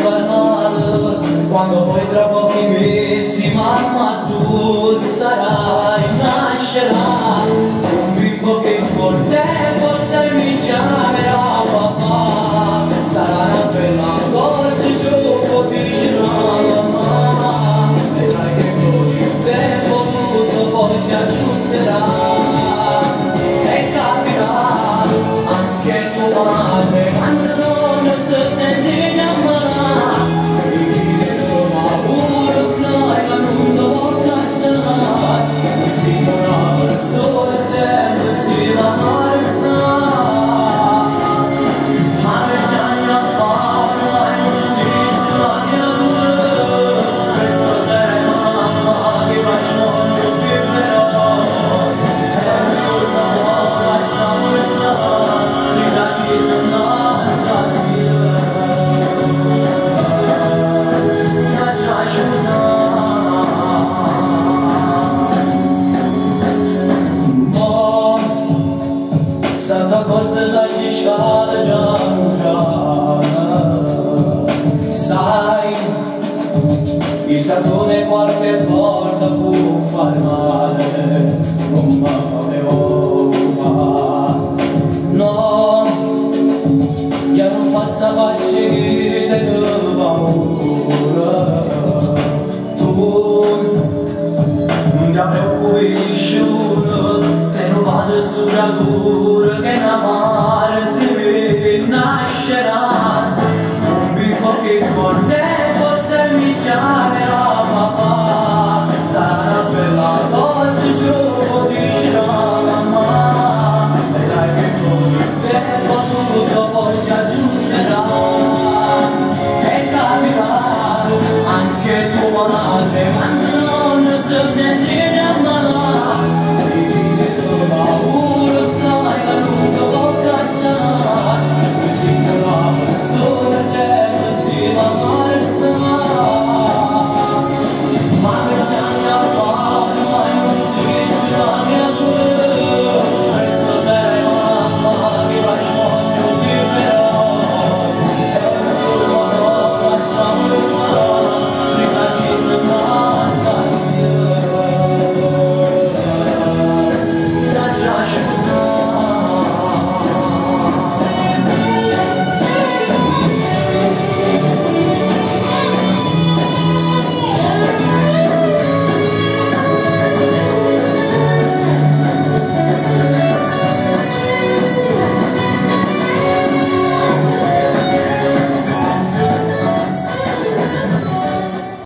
far male quando poi tra pochi mesi mamma tu sarai, nascerà un bimbo che col tempo se mi chiamerà papà, sarà una bella cosa giù dirà mamma, vedrai che con il tempo tutto poi si aggiusterà e capirà anche tua madre quando non si sente in ammalare, vivere ma pure sai ma non devo cansare, non si muore per solo tempo si va a restare, ma le gianni a fare e non esiste la mia dura, questo sei mamma che lascio non più vivrò, e non la lasciamo restare, da chi se andata via, ma già c'è Santa Corte dagli scale già sai, il cartone qualche volta può far male, non mi fa preoccupare, no, io non faccio facile di paura, tu non ti preoccupi nessuno, te non vado sopra pure che una parte mi nascerà, un bimbo che con